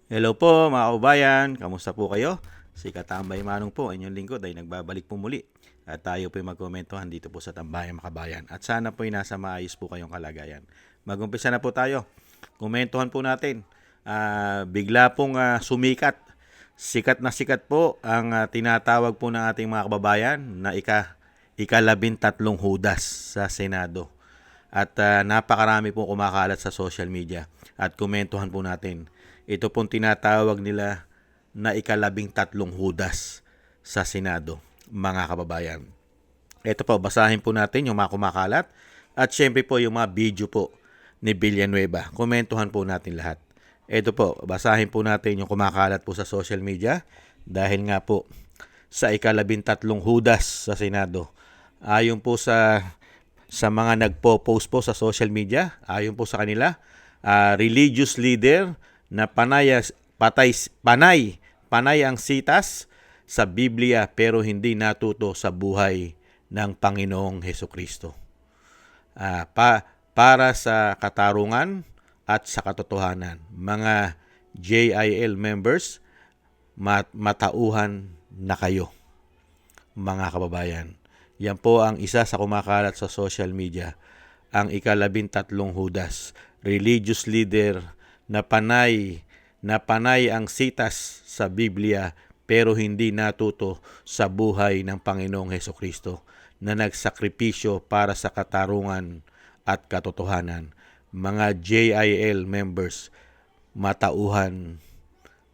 Hello po mga kababayan, kamusta po kayo? Si Katambay Manong po, inyong lingkod ay nagbabalik po muli. At tayo po ay magkomentuhan dito po sa Tambayang Makabayan. At sana po ay nasa maayos po kayong kalagayan. Mag-umpisa na po tayo. Komentuhan po natin. Bigla pong sumikat. Sikat po ang tinatawag po ng ating mga kababayan na ikalabintatlong hudas sa Senado. At napakarami pong kumakalat sa social media. At komentuhan po natin. Ito pong tinatawag nila na ikalabintatlong hudas sa Senado, mga kababayan. Ito po, basahin po natin yung mga kumakalat at syempre po yung mga video po ni Villanueva. Komentuhan po natin lahat. Ito po, basahin po natin yung kumakalat po sa social media dahil nga po sa ikalabintatlong hudas sa Senado. Ayon po sa mga nagpo-post po sa social media, ayon po sa kanila, religious leader na panay ang sitas sa Biblia pero hindi natuto sa buhay ng Panginoong Hesukristo. Para sa katarungan at sa katotohanan, mga JIL members, matauhan na kayo, mga kababayan. Yan po ang isa sa kumakalat sa social media, ang ikalabintatlong hudas, religious leader na panay ang sitas sa Biblia pero hindi natuto sa buhay ng Panginoong Hesukristo na nagsakripisyo para sa katarungan at katotohanan. Mga JIL members, matauhan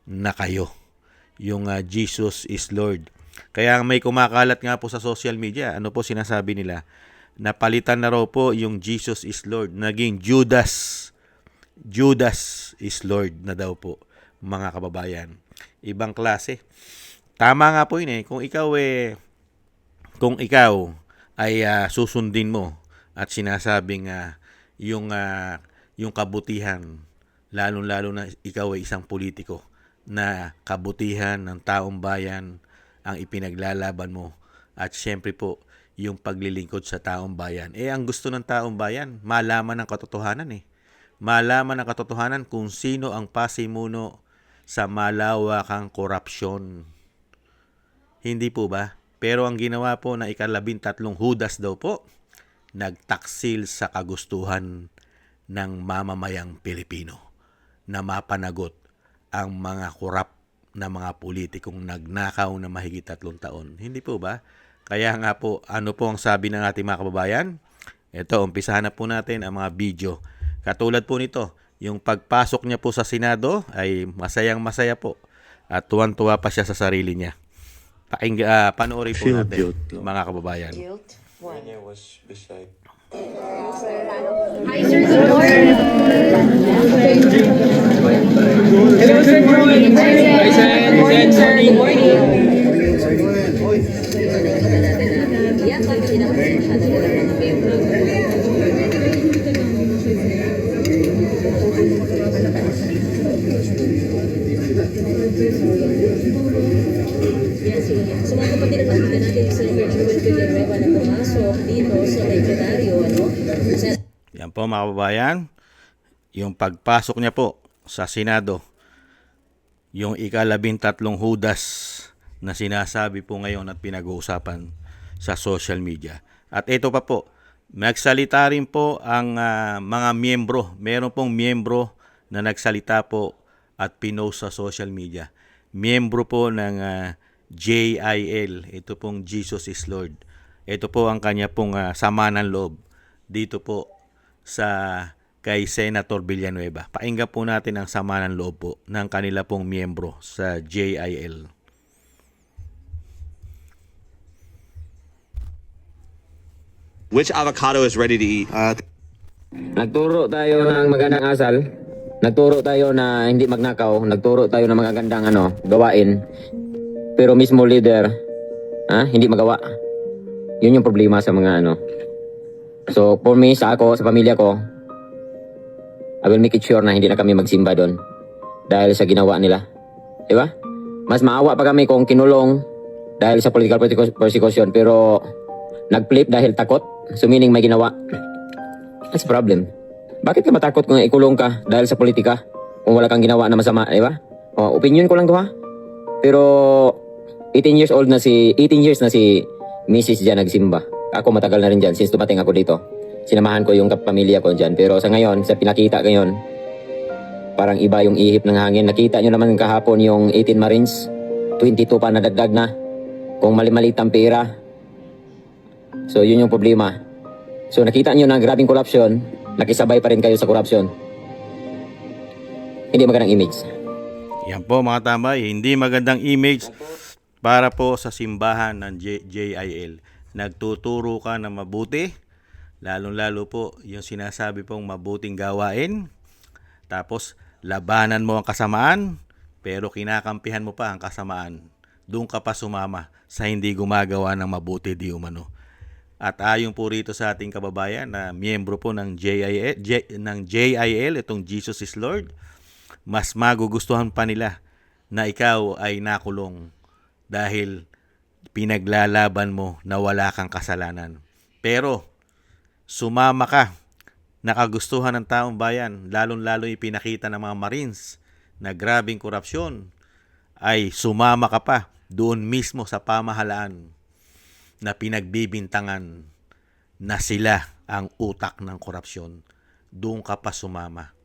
na kayo. Yung Jesus is Lord. Kaya may kumakalat nga po sa social media, ano po sinasabi nila? Napalitan na raw po yung Jesus is Lord. Naging Judas is Lord na daw po, mga kababayan. Ibang klase. Tama nga po yun eh. Kung ikaw ay susundin mo at sinasabing yung kabutihan, lalong-lalo na ikaw ay isang politiko na kabutihan ng taong bayan ang ipinaglalaban mo at syempre po yung paglilingkod sa taong bayan. Ang gusto ng taong bayan, malaman ang katotohanan eh. Malaman ang katotohanan kung sino ang pasimuno sa malawakang korupsyon. Hindi po ba? Pero ang ginawa po na ikalabintatlong hudas daw po, nagtaksil sa kagustuhan ng mamamayang Pilipino na mapanagot ang mga korap na mga politikong nagnakaw na mahigit 3 taon. Hindi po ba? Kaya nga po, ano po ang sabi ng ating mga kababayan? Ito, umpisahan na po natin ang mga video. Katulad po nito, yung pagpasok niya po sa Senado ay masayang-masaya po at tuwan-tuwa pa siya sa sarili niya. Panoorin po natin, mga kababayan. When I was beside. Hi, sir. Good morning. Hello, sir. Good morning. Hi, sir. Good morning, sir. Good morning. So mga kapatid, nakita natin sa Joel Villanueva na pumasok dito sa legendaryo, Yan po mga kababayan, yung pagpasok niya po sa Senado, yung ikalabintatlong hudas na sinasabi po ngayon at pinag-uusapan sa social media. At ito pa po, nagsalita rin po ang mga miyembro. Meron pong miyembro na nagsalita po at pinost sa social media. Miyembro po ng JIL, ito pong Jesus is Lord. Ito po ang kanya pong sama ng loob dito po sa kay Senator Villanueva. Pakinggan po natin ang sama ng loob po ng kanila pong miyembro sa JIL. Which avocado is ready to eat? Nagturo tayo ng magandang asal. Nagturo tayo na hindi magnakaw. Nagturo tayo ng magagandang gawain. Pero mismo leader, hindi magawa. Yun yung problema sa mga So for me, sa pamilya ko, I will make it sure na hindi na kami magsimba doon. Dahil sa ginawa nila. Diba? Mas maawa pa kami kung kinulong dahil sa political persecution. Pero nag-flip dahil takot. So meaning may ginawa. That's a problem. Bakit ka matakot kung ikulong ka dahil sa politika? Kung wala kang ginawa na masama, di ba? Opinion ko lang to ha. Pero 18 years na si Mrs. dyan nagsimba. Ako matagal na rin dyan since dumating ako dito. Sinamahan ko yung kapamilya ko dyan. Pero sa ngayon, sa pinakita ngayon, parang iba yung ihip ng hangin. Nakita nyo naman kahapon yung 18 Marines. 22 pa nadagdag na. Kung mali-maliit ang pera. So yun yung problema. So nakita nyo na grabing corruption. Nakisabay pa rin kayo sa corruption. Hindi magandang image. Yan po mga tambay, hindi magandang image para po sa simbahan ng JIL. Nagtuturo ka na mabuti, lalong-lalo po yung sinasabi pong mabuting gawain. Tapos labanan mo ang kasamaan, pero kinakampihan mo pa ang kasamaan. Doon ka pa sumama sa hindi gumagawa ng mabuti di umano. At ayon po rito sa ating kababayan na miyembro po ng JIL, itong Jesus is Lord, mas magugustuhan pa nila na ikaw ay nakulong dahil pinaglalaban mo na wala kang kasalanan. Pero sumama ka, nakagustuhan ng taong bayan, lalong-lalo ipinakita ng mga Marines na grabing korupsyon, ay sumama ka pa doon mismo sa pamahalaan na pinagbibintangan na sila ang utak ng korupsyon. Doon ka pa sumama.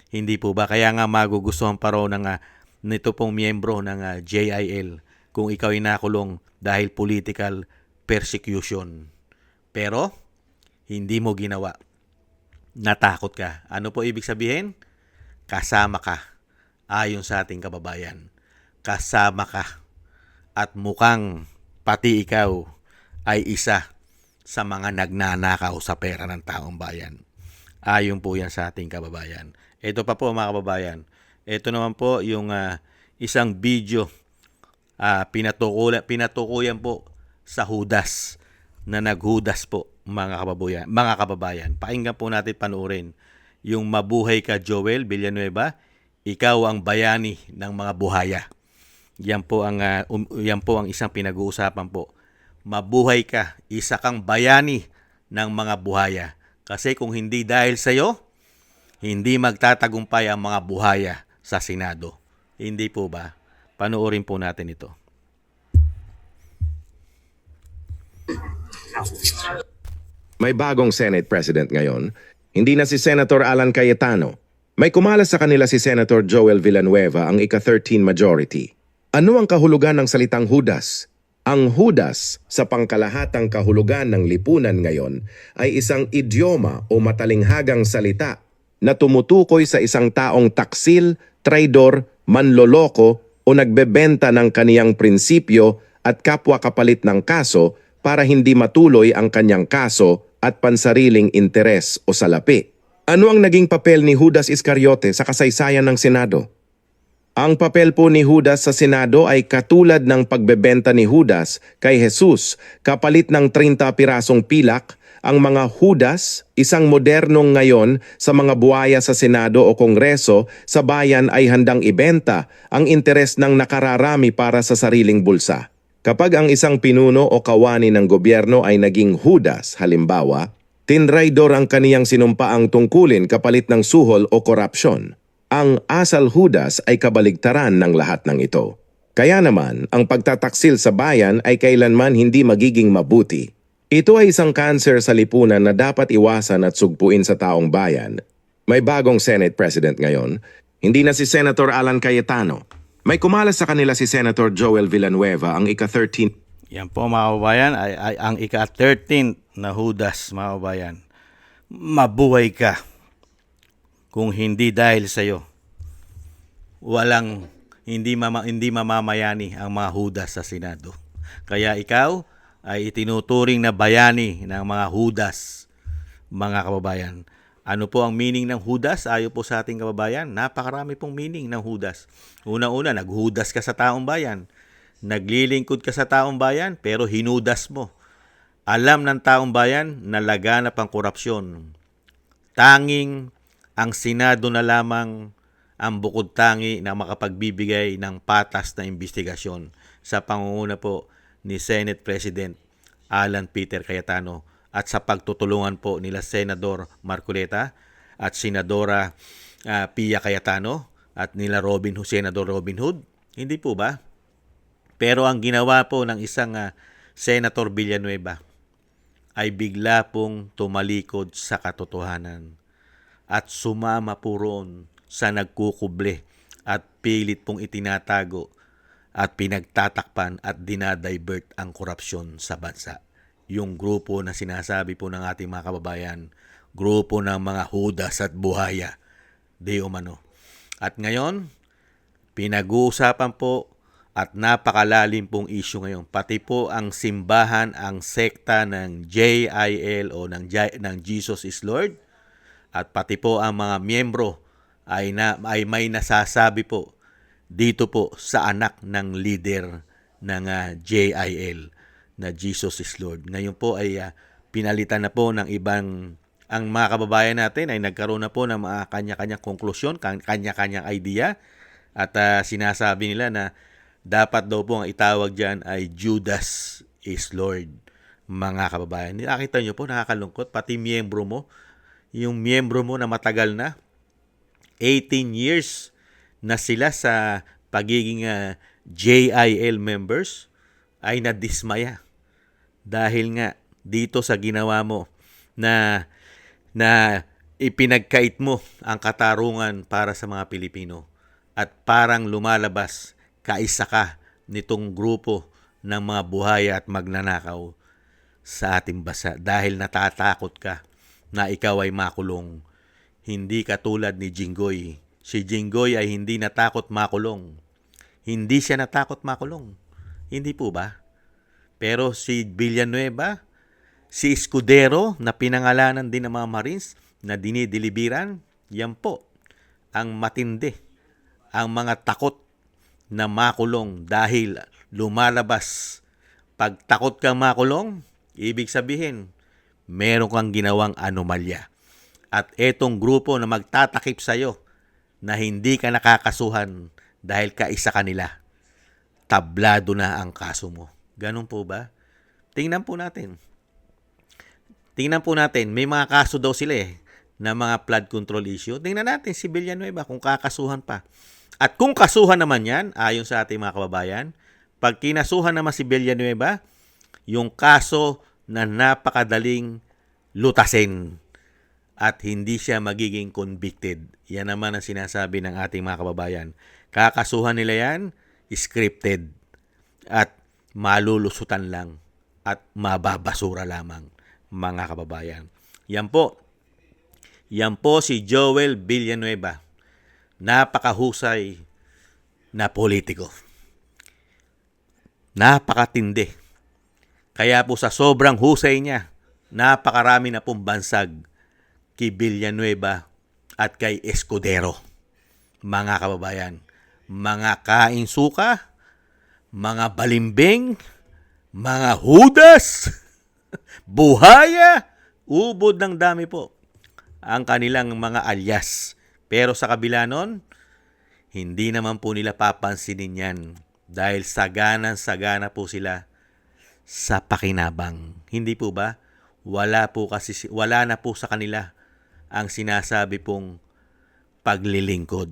Hindi po ba? Kaya nga magugustuhan pa raw nito pong miyembro ng JIL kung ikaw ay nakulong dahil political persecution. Pero, hindi mo ginawa. Natakot ka. Ano po ibig sabihin? Kasama ka. Ayon sa ating kababayan. Kasama ka. At mukhang pati ikaw ay isa sa mga nagnanakaw sa pera ng taong bayan. Ayon po yan sa ating kababayan. Ito pa po mga kababayan. Ito naman po yung isang video pinatukuyan po sa Judas na naghudas po mga kababayan. Pakinggan po natin panoorin yung Mabuhay Ka Joel Villanueva, ikaw ang bayani ng mga buhaya. Yan po ang isang pinag-uusapan po. Mabuhay ka, isa kang bayani ng mga buhaya. Kasi kung hindi dahil sa iyo, hindi magtatagumpay ang mga buhaya sa Senado. Hindi po ba? Panoorin po natin ito. May bagong Senate President ngayon. Hindi na si Senator Alan Cayetano. May kumalas sa kanila si Senator Joel Villanueva, ang ika-13 majority. Ano ang kahulugan ng salitang Judas? Ang Judas sa pangkalahatang kahulugan ng lipunan ngayon ay isang idioma o matalinghagang salita na tumutukoy sa isang taong taksil, traidor, manloloko o nagbebenta ng kaniyang prinsipyo at kapwa kapalit ng kaso para hindi matuloy ang kanyang kaso at pansariling interes o salapi. Ano ang naging papel ni Judas Iscariote sa kasaysayan ng Senado? Ang papel po ni Judas sa Senado ay katulad ng pagbebenta ni Judas kay Jesus kapalit ng 30 pirasong pilak. Ang mga Judas, isang modernong ngayon sa mga buhaya sa Senado o Kongreso, sa bayan ay handang ibenta ang interes ng nakararami para sa sariling bulsa. Kapag ang isang pinuno o kawani ng gobyerno ay naging Judas, halimbawa, tinraidor ang kaniyang sinumpaang tungkulin kapalit ng suhol o korupsyon. Ang asal Judas ay kabaligtaran ng lahat ng ito. Kaya naman, ang pagtataksil sa bayan ay kailanman hindi magiging mabuti. Ito ay isang cancer sa lipunan na dapat iwasan at sugpuin sa taong bayan. May bagong Senate President ngayon. Hindi na si Senator Alan Cayetano. May kumalas sa kanila si Senator Joel Villanueva, ang ika-13. Yan po mga kababayan ay ang ika-13 na Judas mga kababayan. Mabuhay ka. Kung hindi dahil sa iyo, hindi mamamayani ang mga Judas sa Senado. Kaya ikaw ay itinuturing na bayani ng mga Judas, mga kababayan. Ano po ang meaning ng Judas? Ayon po sa ating kababayan, napakarami pong meaning ng Judas. Una-una, naghudas ka sa taong bayan. Naglilingkod ka sa taong bayan, pero hinudas mo. Alam ng taong bayan na laganap ang korupsyon. Tanging ang Senado na lamang ang bukod tangi na makapagbibigay ng patas na investigasyon sa pangunguna po ni Senate President Alan Peter Cayetano at sa pagtutulungan po nila Senador Marcoleta at Senadora Pia Cayetano at nila Senador Robin Hood? Hindi po ba? Pero ang ginawa po ng isang Senator Villanueva ay bigla pong tumalikod sa katotohanan at sumama po roon sa nagkukuble at pilit pong itinatago at pinagtatakpan at dinadivert ang korupsyon sa bansa. Yung grupo na sinasabi po ng ating mga kababayan, grupo ng mga Judas at buhaya, di umano. At ngayon, pinag-uusapan po at napakalalim pong issue ngayon. Pati po ang simbahan, ang sekta ng JIL o ng Jesus is Lord, at pati po ang mga miyembro ay may nasasabi po dito po sa anak ng leader ng JIL na Jesus is Lord. Ngayon po ay pinalitan na po ng ibang, ang mga kababayan natin ay nagkaroon na po ng mga kanya-kanyang konklusyon, kanya-kanyang idea, at sinasabi nila na dapat daw po ang itawag dyan ay Judas is Lord. Mga kababayan, nakita nyo po, nakakalungkot, pati miyembro mo, yung miyembro mo na matagal na, 18 years na sila sa pagiging JIL members, ay nadismaya. Dahil nga dito sa ginawa mo na ipinagkait mo ang katarungan para sa mga Pilipino at parang lumalabas kaisa ka nitong grupo ng mga buhaya at magnanakaw sa ating bansa dahil natatakot ka na ikaw ay makulong. Hindi katulad ni Jinggoy. Si Jinggoy ay hindi natakot makulong. Hindi siya natakot makulong. Hindi po ba? Pero si Villanueva, si Escudero na pinangalanan din ng mga Marines na dinidilibiran, yan po ang matindi. Ang mga takot na makulong dahil lumalabas. Pag takot kang makulong, ibig sabihin, meron kang ginawang anomalya. At etong grupo na magtatakip sa'yo na hindi ka nakakasuhan dahil kaisa kanila, tablado na ang kaso mo. Ganun po ba? Tingnan po natin. May mga kaso daw sila na mga flood control issue. Tingnan natin si Villanueva kung kakasuhan pa. At kung kasuhan naman yan, ayon sa ating mga kababayan, pag kinasuhan naman si Villanueva, yung kaso na napakadaling lutasin at hindi siya magiging convicted. Yan naman ang sinasabi ng ating mga kababayan. Kakasuhan nila yan, scripted at malulusutan lang at mababasura lamang, mga kababayan. Yan po si Joel Villanueva. Napakahusay na politiko. Napakatindi. Kaya po sa sobrang husay niya, napakarami na pong bansag kay Villanueva at kay Escudero. Mga kababayan, mga kain suka, mga balimbing, mga Judas, buhaya, ubod ng dami po ang kanilang mga alias. Pero sa kabila nun, hindi naman po nila papansinin yan dahil sagana po sila sa pakinabang. Hindi po ba? Wala na po sa kanila ang sinasabi pong paglilingkod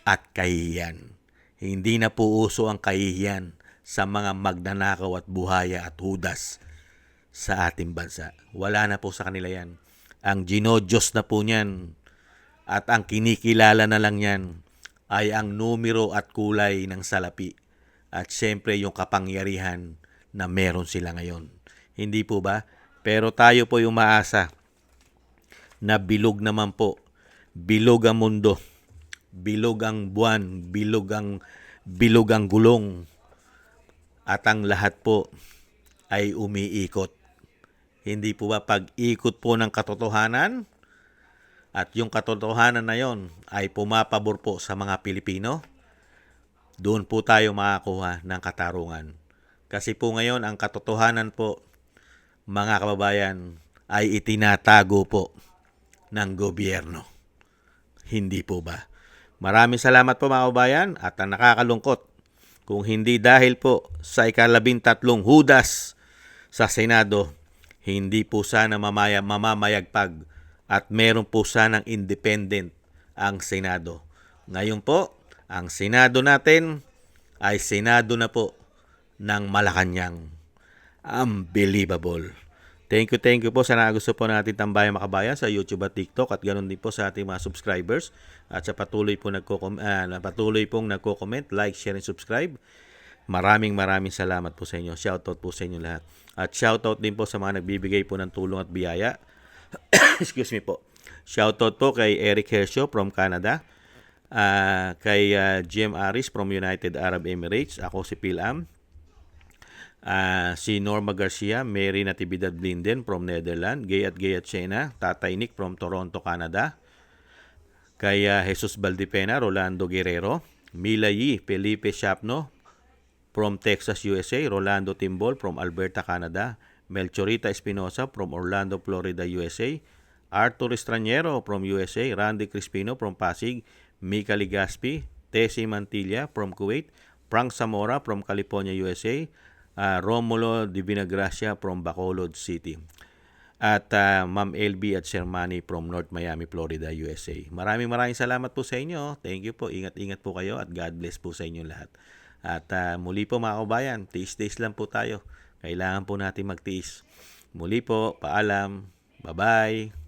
at kahihiyan. Hindi na po uso ang kahihiyan sa mga magnanakaw at buhaya at Judas sa ating bansa. Wala na po sa kanila yan. Ang ginodiyos na po niyan at ang kinikilala na lang yan ay ang numero at kulay ng salapi at siyempre yung kapangyarihan na meron sila ngayon. Hindi po ba? Pero tayo po yung maasa na bilog naman po. Bilog ang mundo. Bilog ang buwan. Bilog ang gulong. At ang lahat po ay umiikot. Hindi po ba pag-ikot po ng katotohanan? At yung katotohanan na yon ay pumapabor po sa mga Pilipino, doon po tayo makakuha ng katarungan. Kasi po ngayon, ang katotohanan po, mga kababayan, ay itinatago po ng gobyerno. Hindi po ba? Maraming salamat po mga kababayan at ang nakakalungkot, kung hindi dahil po sa 13 Judas sa Senado, hindi po sana mamamayagpag at meron po sanang independent ang Senado. Ngayon po, ang Senado natin ay Senado na po ng Malacanang. Unbelievable. Thank you po sa gusto po natin Tambayang Makabayan sa YouTube at TikTok at ganoon din po sa ating mga subscribers at sa patuloy pong nagko-comment, like, share, and subscribe. Maraming salamat po sa inyo. Shoutout po sa inyo lahat. At shoutout din po sa mga nagbibigay po ng tulong at biyaya. Excuse me po. Shoutout po kay Eric Hersho from Canada, kay GM Aris from United Arab Emirates, ako si Pilam, si Norma Garcia, Mary Natividad Blinden from Netherlands, Gayat Sena, Tatay Nick from Toronto, Canada, kay Jesus Valdipena, Rolando Guerrero, Mila Yi, Felipe Shapno from Texas, USA, Rolando Timbol from Alberta, Canada, Melchorita Espinosa from Orlando, Florida, USA, Arthur Estraniero from USA, Randy Crispino from Pasig, Mika Ligaspi, Tessie Mantilla from Kuwait, Frank Zamora from California, USA, Romulo Divinagracia from Bacolod City, at Ma'am LB at Sir Manny from North Miami, Florida, USA. Maraming salamat po sa inyo. Thank you po. Ingat po kayo at God bless po sa inyo lahat. At muli po mga kabayan, tiis-tiis lang po tayo. Kailangan po natin magtiis. Muli po, paalam. Bye-bye.